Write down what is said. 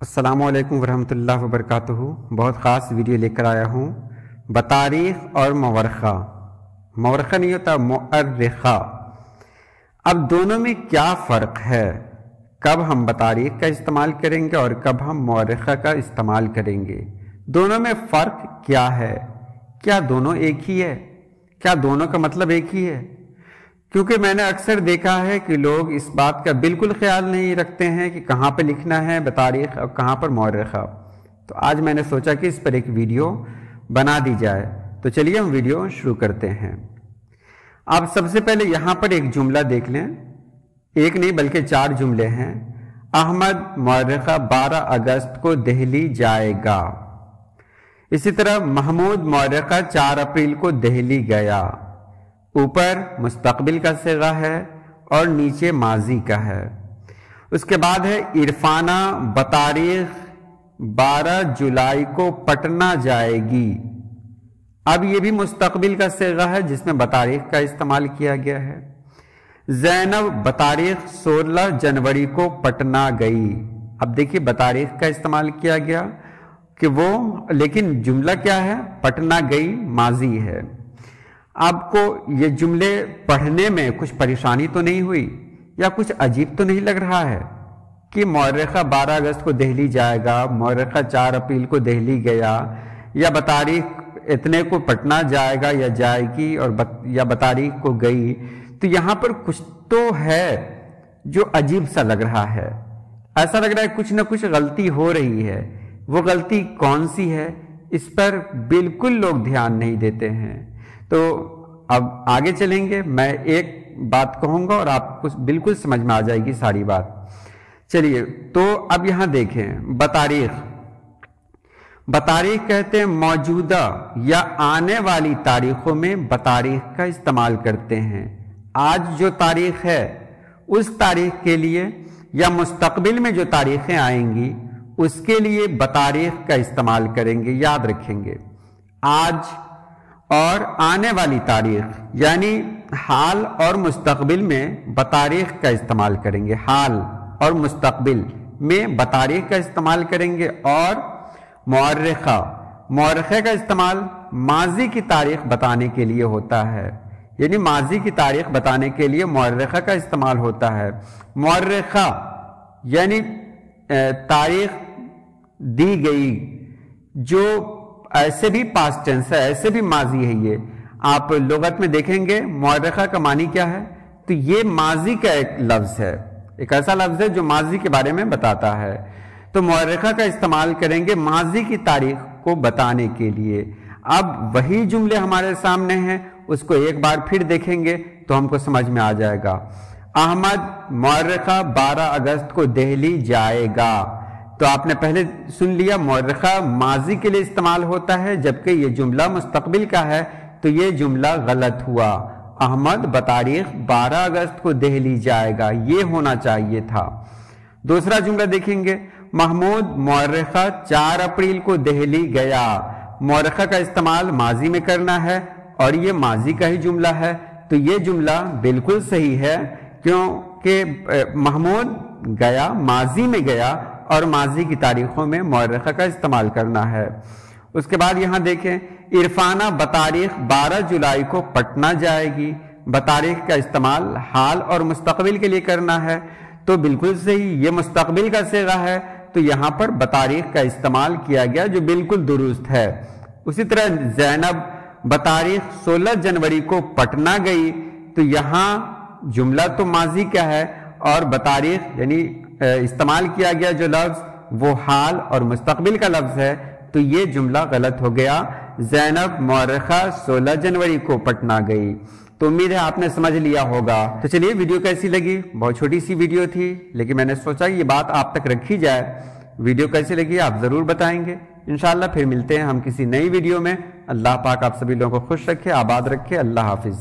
अस्सलामु अलैकुम वरहमतुल्लाहि वबरकातुहू। बहुत ख़ास वीडियो लेकर आया हूँ बतारीख और मवर्खा। मवर्खा नहीं होता, मुअर्रिखा। अब दोनों में क्या फ़र्क है, कब हम बतारीख का इस्तेमाल करेंगे और कब हम मुअर्रिखा का इस्तेमाल करेंगे, दोनों में फ़र्क क्या है? क्या दोनों एक ही है? क्या दोनों का मतलब एक ही है? क्योंकि मैंने अक्सर देखा है कि लोग इस बात का बिल्कुल ख्याल नहीं रखते हैं कि कहाँ पर लिखना है बतारीख और कहाँ पर मुअर्रिखा। तो आज मैंने सोचा कि इस पर एक वीडियो बना दी जाए। तो चलिए हम वीडियो शुरू करते हैं। आप सबसे पहले यहाँ पर एक जुमला देख लें, एक नहीं बल्कि 4 जुमले हैं। अहमद मुअर्रिखा 12 अगस्त को दिल्ली जाएगा। इसी तरह महमूद मुअर्रिखा 4 अप्रैल को दिल्ली गया। ऊपर मुस्तकबिल का सिगा है और नीचे माजी का है। उसके बाद है इरफाना बतारीख 12 जुलाई को पटना जाएगी। अब ये भी मुस्तकबिल का सिगा है जिसमें बतारीख का इस्तेमाल किया गया है। ज़ैनब बतारीख 16 जनवरी को पटना गई। अब देखिए बतारीख का इस्तेमाल किया गया कि वो, लेकिन जुमला क्या है, पटना गई माजी है। आपको ये जुमले पढ़ने में कुछ परेशानी तो नहीं हुई या कुछ अजीब तो नहीं लग रहा है कि मुअर्रिखा 12 अगस्त को दिल्ली जाएगा, मुअर्रिखा 4 अप्रैल को दिल्ली गया, या बतारीख इतने को पटना जाएगा या जाएगी, और या बतारीख को गई। तो यहाँ पर कुछ तो है जो अजीब सा लग रहा है। ऐसा लग रहा है कुछ ना कुछ गलती हो रही है। वो गलती कौन सी है, इस पर बिल्कुल लोग ध्यान नहीं देते हैं। तो अब आगे चलेंगे, मैं एक बात कहूंगा और आपको बिल्कुल समझ में आ जाएगी सारी बात। चलिए, तो अब यहां देखें बतारीख। बतारीख कहते हैं मौजूदा या आने वाली तारीखों में बतारीख का इस्तेमाल करते हैं। आज जो तारीख है उस तारीख के लिए या मुस्तकबिल में जो तारीखें आएंगी उसके लिए बतारीख का इस्तेमाल करेंगे। याद रखेंगे, आज और आने वाली तारीख यानी हाल और मुस्तकबिल में बतारीख का इस्तेमाल करेंगे। हाल और मुस्तकबिल में बतारीख का इस्तेमाल करेंगे। और मुअर्रिखा का इस्तेमाल माजी की तारीख बताने के लिए होता है, यानी माजी की तारीख बताने के लिए मुअर्रिखा का इस्तेमाल होता है। मुअर्रिखा यानी तारीख दी गई, जो ऐसे भी पास्ट टेंस है, ऐसे भी माजी है। ये आप लुगत में देखेंगे मुअर्रिखा का मानी क्या है, तो ये माजी का एक लफ्ज है, एक ऐसा लफ्ज है जो माजी के बारे में बताता है। तो मुअर्रिखा का इस्तेमाल करेंगे माजी की तारीख को बताने के लिए। अब वही जुमले हमारे सामने हैं, उसको एक बार फिर देखेंगे तो हमको समझ में आ जाएगा। अहमद मुअर्रिखा 12 अगस्त को दिल्ली जाएगा। तो आपने पहले सुन लिया, मुअर्रिखा माजी के लिए इस्तेमाल होता है, जबकि ये जुमला मुस्तकबिल का है, तो ये जुमला गलत हुआ। अहमद बतारीख 12 अगस्त को दिल्ली जाएगा, ये होना चाहिए था। दूसरा जुमला देखेंगे, महमूद मुअर्रिखा 4 अप्रैल को दिल्ली गया। मुअर्रिखा का इस्तेमाल माजी में करना है और ये माजी का ही जुमला है, तो ये जुमला बिल्कुल सही है, क्योंकि महमूद गया, माजी में गया, और माजी की तारीखों में मुअर्रिखा का इस्तेमाल करना है। उसके बाद यहां देखें, इरफाना बतारीख 12 जुलाई को पटना जाएगी। बतारीख का इस्तेमाल हाल और मुस्तकबिल के लिए करना है, तो बिल्कुल सही, ये मुस्तकबिल का सिगा है, तो यहां पर बतारीख का इस्तेमाल किया गया, जो बिल्कुल दुरुस्त है। उसी तरह ज़ैनब बतारीख 16 जनवरी को पटना गई, तो यहां जुमला तो माजी का है और बतारीख यानी इस्तेमाल किया गया जो लफ्ज वो हाल और मुस्तकबिल का लफ्ज है, तो ये जुमला गलत हो गया। ज़ैनब मुअर्रिखा 16 जनवरी को पटना गई। तो उम्मीद है आपने समझ लिया होगा। तो चलिए, वीडियो कैसी लगी? बहुत छोटी सी वीडियो थी, लेकिन मैंने सोचा ये बात आप तक रखी जाए। वीडियो कैसी लगी आप जरूर बताएंगे। इंशाअल्लाह फिर मिलते हैं हम किसी नई वीडियो में। अल्लाह पाक आप सभी लोगों को खुश रखे, आबाद रखे। अल्लाह हाफिज।